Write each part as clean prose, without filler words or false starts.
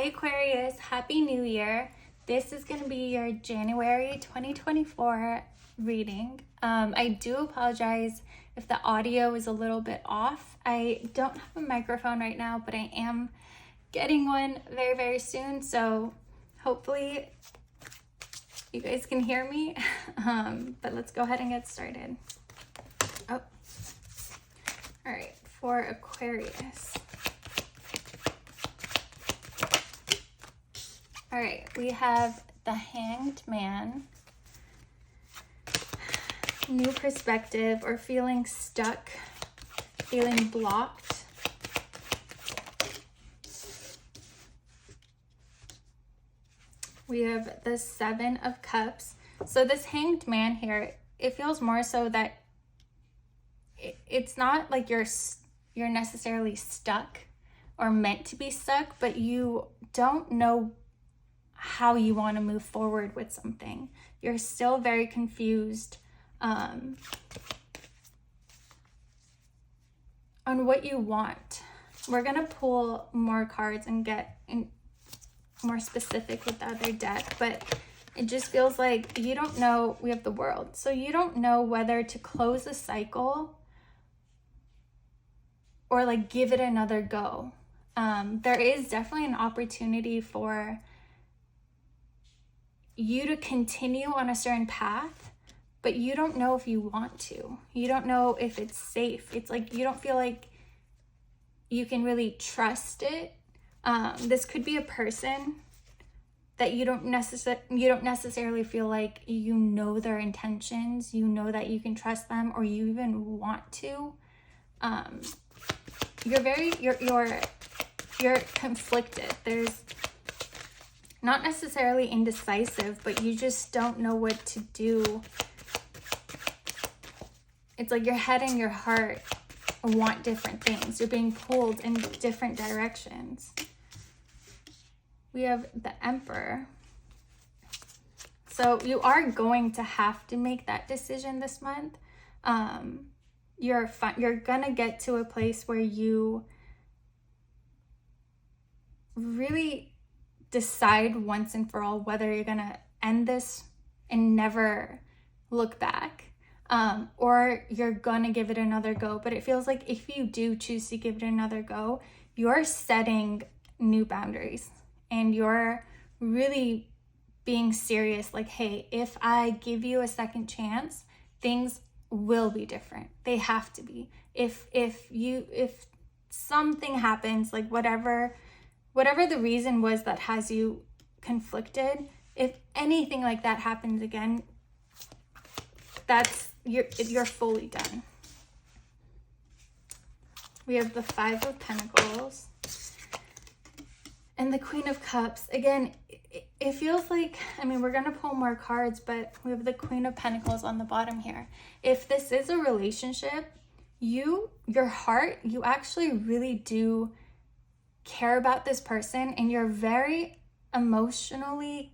Aquarius, Happy New Year. This is going to be your January 2024 reading. I do apologize if the audio is a little bit off. I don't have a microphone right now, but I am getting one very, very soon. So hopefully you guys can hear me. But let's go ahead and get started. Oh, all right, for Aquarius. All right, we have the Hanged Man, new perspective, or feeling stuck, feeling blocked. We have the Seven of Cups. So this Hanged Man here, it feels more so that it's not like you're necessarily stuck or meant to be stuck, but you don't know how you want to move forward with something. You're still very confused on what you want. We're going to pull more cards and get more specific with the other deck, but it just feels like you don't know. We have the World. So you don't know whether to close a cycle or like give it another go. There is definitely an opportunity for you to continue on a certain path, but you don't know if you want to. You don't know if it's safe. It's like you don't feel like you can really trust it. This could be a person that you don't necessarily feel like you know their intentions, you know that you can trust them, or you even want to. You're conflicted. There's not necessarily indecisive, but you just don't know what to do. It's like your head and your heart want different things. You're being pulled in different directions. We have the Emperor. So you are going to have to make that decision this month. You're gonna get to a place where you really decide once and for all whether you're gonna end this and never look back, or you're gonna give it another go. But it feels like if you do choose to give it another go, you're setting new boundaries and you're really being serious. Like, hey, if I give you a second chance, things will be different. They have to be. If something happens, like whatever the reason was that has you conflicted, if anything like that happens again, you're fully done. We have the Five of Pentacles and the Queen of Cups. Again, it feels like, we're going to pull more cards, but we have the Queen of Pentacles on the bottom here. If this is a relationship, your heart, you actually really do care about this person, and you're very emotionally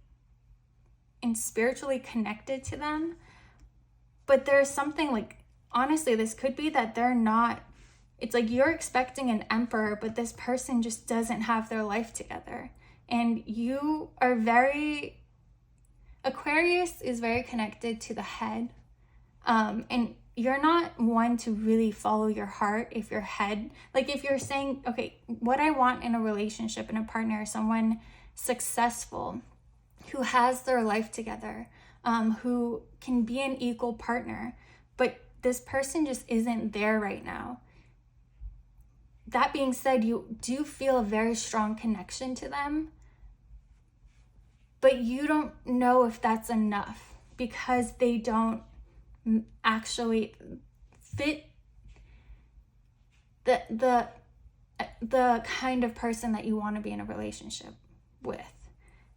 and spiritually connected to them. But there's something like, honestly, this could be that they're not. It's like you're expecting an emperor, but this person just doesn't have their life together. And you are Aquarius is very connected to the head. And you're not one to really follow your heart if your head, like if you're saying, okay, what I want in a relationship, in a partner, is someone successful, who has their life together, who can be an equal partner, but this person just isn't there right now. That being said, you do feel a very strong connection to them, but you don't know if that's enough because they don't actually fit the kind of person that you want to be in a relationship with.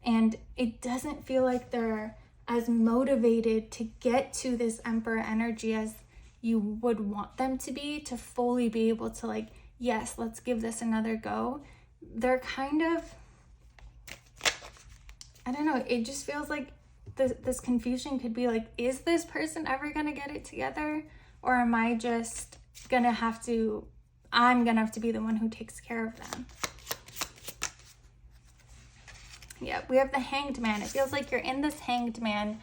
And it doesn't feel like they're as motivated to get to this Emperor energy as you would want them to be, to fully be able to like, yes, let's give this another go. They're kind of, I don't know, it just feels like this confusion could be like, is this person ever gonna get it together? Or am I just gonna have to, I'm gonna have to be the one who takes care of them? Yeah, we have the Hanged Man. It feels like you're in this Hanged Man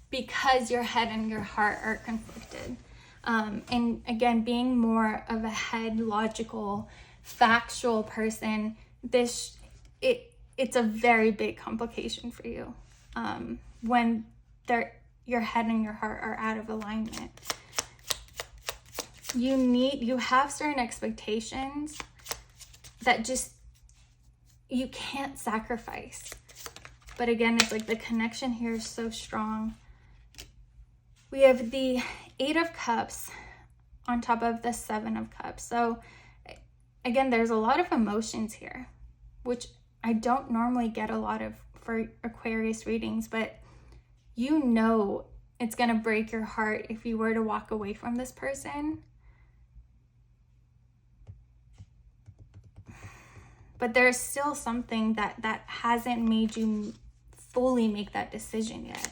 because your head and your heart are conflicted. And again, being more of a head, logical, factual person, it's a very big complication for you when your head and your heart are out of alignment. You have certain expectations that just you can't sacrifice. But again, it's like the connection here is so strong. We have the 8 of Cups on top of the 7 of Cups. So again, there's a lot of emotions here, which I don't normally get a lot of for Aquarius readings, but you know it's going to break your heart if you were to walk away from this person. But there's still something that hasn't made you fully make that decision yet.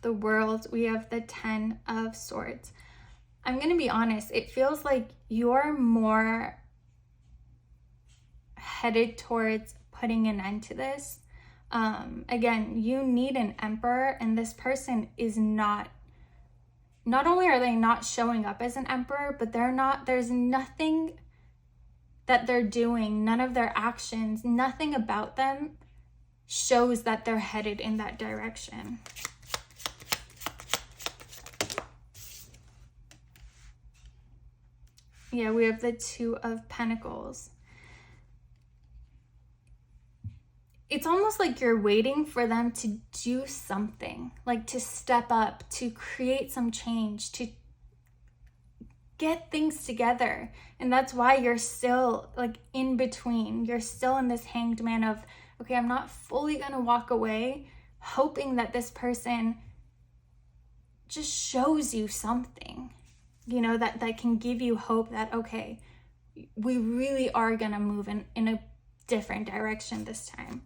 The World, we have the 10 of Swords. I'm going to be honest, it feels like you're more headed towards putting an end to this. Again, you need an Emperor, and this person is not only are they not showing up as an Emperor, but there's nothing that they're doing, none of their actions, nothing about them shows that they're headed in that direction. Yeah, we have the 2 of Pentacles. It's almost like you're waiting for them to do something, like to step up, to create some change, to get things together. And that's why you're still like in between. You're still in this Hanged Man of, okay, I'm not fully going to walk away, hoping that this person just shows you something, you know, that can give you hope that, okay, we really are going to move in a different direction this time.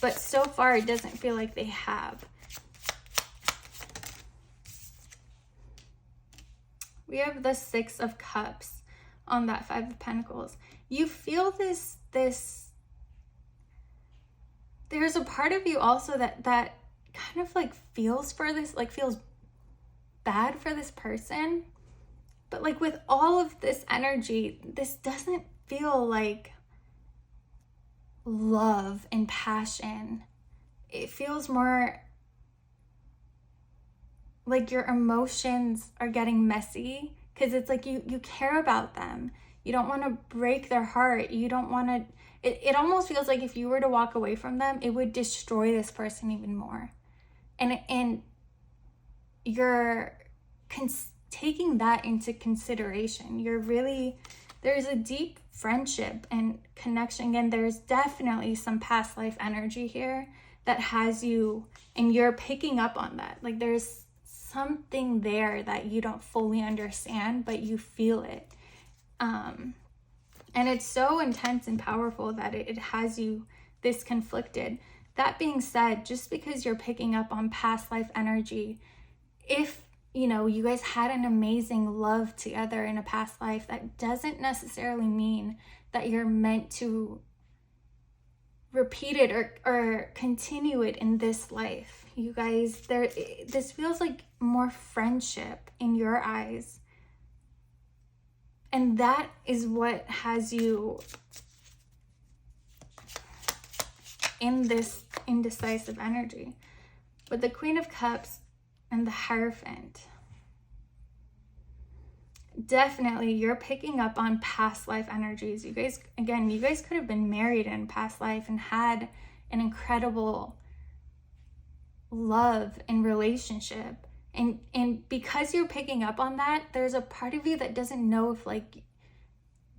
But so far it doesn't feel like they have. We have the 6 of Cups on that 5 of Pentacles. You feel this there's a part of you also that kind of like feels for this, like feels bad for this person. But like with all of this energy, this doesn't feel like love and passion. It feels more like your emotions are getting messy, because it's like you care about them. You don't want to break their heart. You don't want to, it almost feels like if you were to walk away from them, it would destroy this person even more. And you're taking that into consideration. You're really, there's a deep friendship and connection. Again, there's definitely some past life energy here that has you, and you're picking up on that. Like there's something there that you don't fully understand, but you feel it. And it's so intense and powerful that it has you this conflicted. That being said, just because you're picking up on past life energy, if you know, you guys had an amazing love together in a past life, that doesn't necessarily mean that you're meant to repeat it or continue it in this life. You guys, this feels like more friendship in your eyes. And that is what has you in this indecisive energy. But the Queen of Cups and the Hierophant, definitely you're picking up on past life energies. You guys, again, you guys could have been married in past life and had an incredible love and relationship. And because you're picking up on that, there's a part of you that doesn't know if like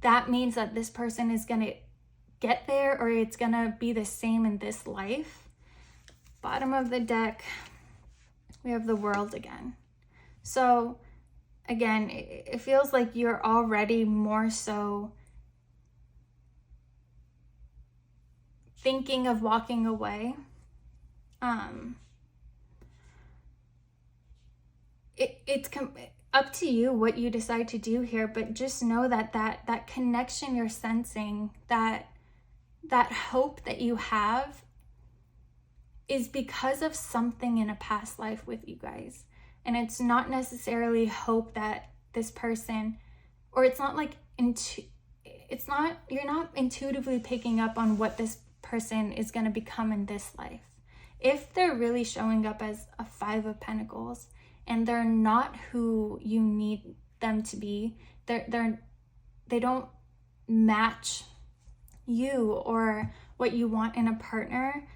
that means that this person is gonna get there or it's gonna be the same in this life. Bottom of the deck, we have the World again. So again, it feels like you're already more so thinking of walking away. up to you what you decide to do here, but just know that that connection you're sensing, that hope that you have, is because of something in a past life with you guys. And it's not necessarily hope that this person, or it's not like you're not intuitively picking up on what this person is going to become in this life. If they're really showing up as a 5 of Pentacles and they're not who you need them to be, they don't match you or what you want in a partner,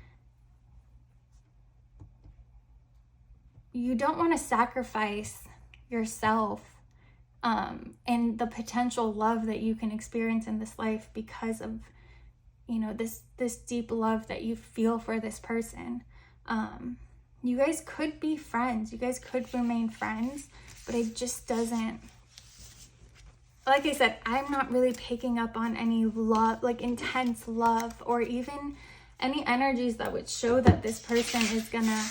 you don't want to sacrifice yourself and the potential love that you can experience in this life because of, you know, this deep love that you feel for this person. You guys could be friends. You guys could remain friends, but it just doesn't, like I said, I'm not really picking up on any love, like intense love, or even any energies that would show that this person is gonna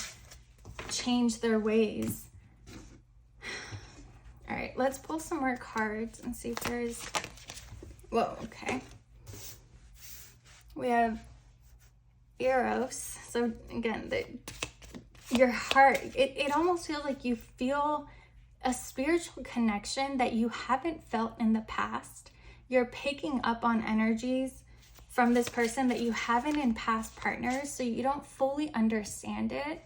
change their ways. All right, let's pull some more cards and see if there's, whoa, okay. We have Eros. So again, your heart, it almost feels like you feel a spiritual connection that you haven't felt in the past. You're picking up on energies from this person that you haven't in past partners, so you don't fully understand it.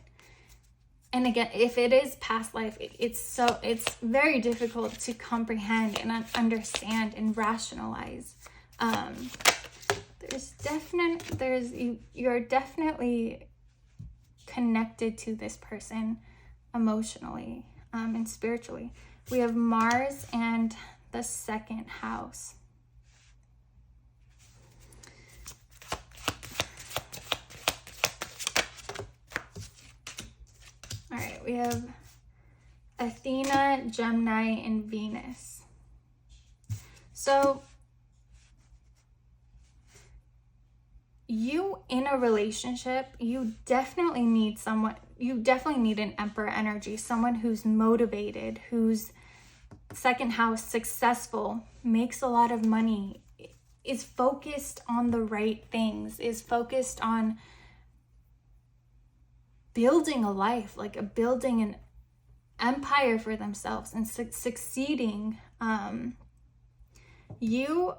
And again, if it is past life, it's very difficult to comprehend and understand and rationalize. You're definitely connected to this person emotionally and spiritually. We have Mars and the 2nd house. All right, we have Athena, Gemini, and Venus. So you in a relationship, you definitely need an Emperor energy, someone who's motivated, who's 2nd house, successful, makes a lot of money, is focused on the right things, is focused on building a life, like building an empire for themselves and succeeding. You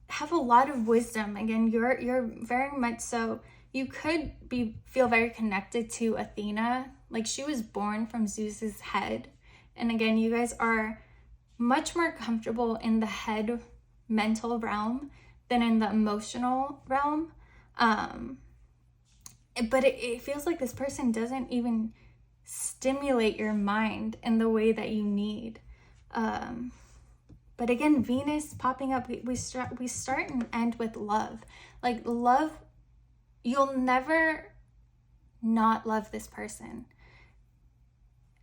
have a lot of wisdom. Again, you're very much so, you could feel very connected to Athena, like she was born from Zeus's head. And again, you guys are much more comfortable in the head mental realm than in the emotional realm. But it feels like this person doesn't even stimulate your mind in the way that you need. But again, Venus popping up, we start and end with love. Like love, you'll never not love this person.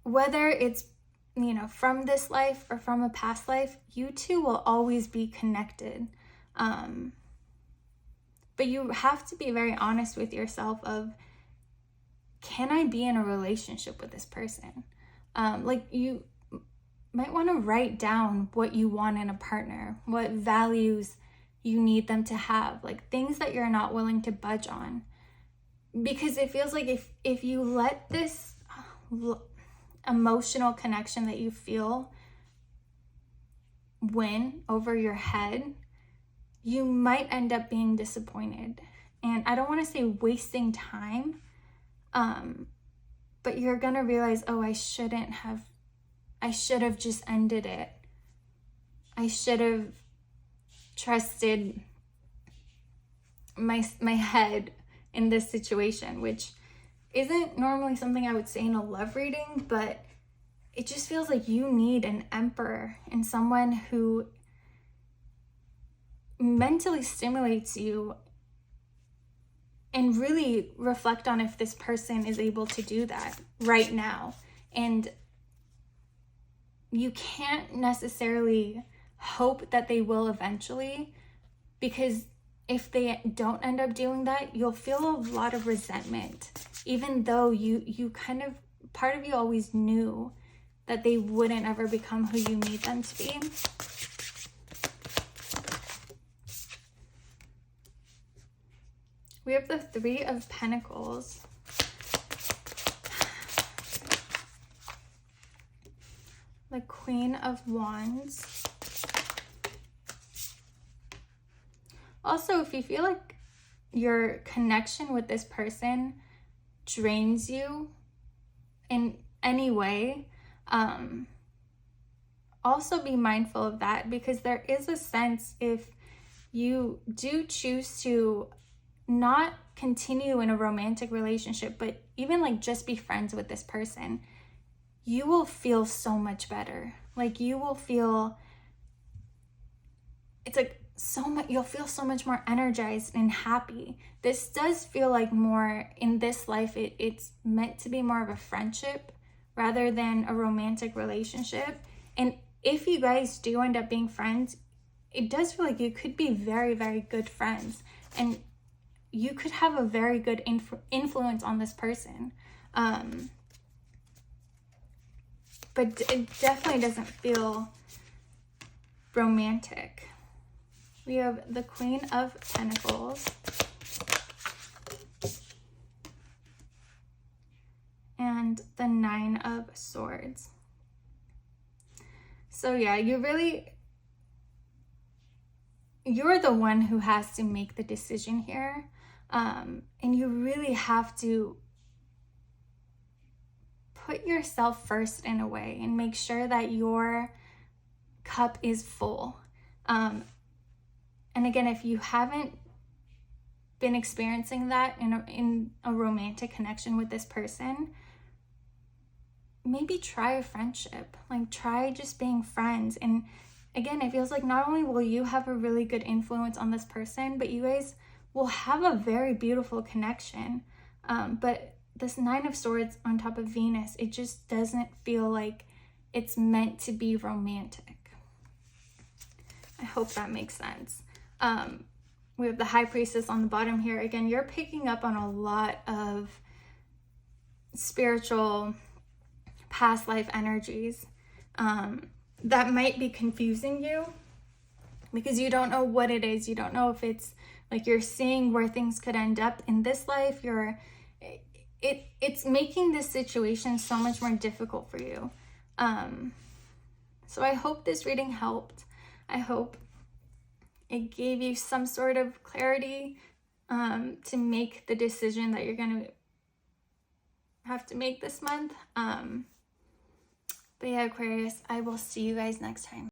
Whether it's, you know, from this life or from a past life, you two will always be connected. But you have to be very honest with yourself of, can I be in a relationship with this person? Like you might want to write down what you want in a partner, what values you need them to have, like things that you're not willing to budge on. Because it feels like if you let this emotional connection that you feel win over your head, you might end up being disappointed. And I don't want to say wasting time, but you're gonna realize, oh, I should have just ended it. I should have trusted my head in this situation, which isn't normally something I would say in a love reading, but it just feels like you need an emperor and someone who mentally stimulates you, and really reflect on if this person is able to do that right now. And you can't necessarily hope that they will eventually, because if they don't end up doing that, you'll feel a lot of resentment, even though you kind of, part of you always knew that they wouldn't ever become who you need them to be. We have the Three of Pentacles. The Queen of Wands. Also, if you feel like your connection with this person drains you in any way, also be mindful of that, because there is a sense, if you do choose to not continue in a romantic relationship, but even like just be friends with this person, you will feel so much better. Like you will feel, it's like so much, you'll feel so much more energized and happy. This does feel like more in this life, it's meant to be more of a friendship rather than a romantic relationship. And if you guys do end up being friends, it does feel like you could be very, very good friends, and you could have a very good influence on this person. But it definitely doesn't feel romantic. We have the Queen of Pentacles. And the Nine of Swords. So yeah, you're the one who has to make the decision here. And you really have to put yourself first in a way and make sure that your cup is full. And again, if you haven't been experiencing that in a romantic connection with this person, maybe try a friendship. Like try just being friends. And again, it feels like not only will you have a really good influence on this person, but you guys will have a very beautiful connection. But this Nine of Swords on top of Venus, it just doesn't feel like it's meant to be romantic. I hope that makes sense. We have the High Priestess on the bottom here. Again, you're picking up on a lot of spiritual past life energies that might be confusing you because you don't know what it is. You don't know if it's like you're seeing where things could end up in this life. It's making this situation so much more difficult for you. So I hope this reading helped. I hope it gave you some sort of clarity to make the decision that you're going to have to make this month. But yeah, Aquarius, I will see you guys next time.